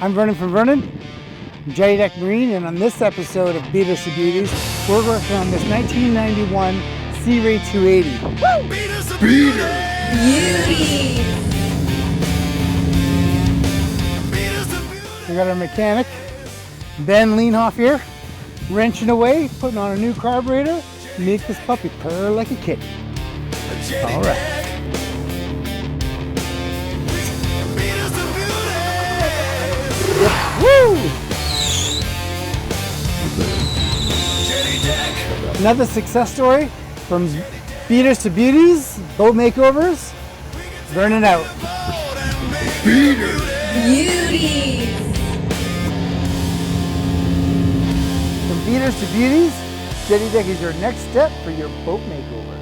I'm Vernon from Vernon, JettyDek Marine, and on this episode of Beaters-to-Beauties, we're working on this 1991 Sea Ray 280. Woo! Beaters-to-Beauties! We got our mechanic, Ben Leanhoff here, wrenching away, putting on a new carburetor, make this puppy purr like a kitten. All right. Woo! Another success story from Beaters-to-Beauties, boat makeovers. Vernon out. Beaters-to-Beauties! From Beaters-to-Beauties, JettyDek is your next step for your boat makeover.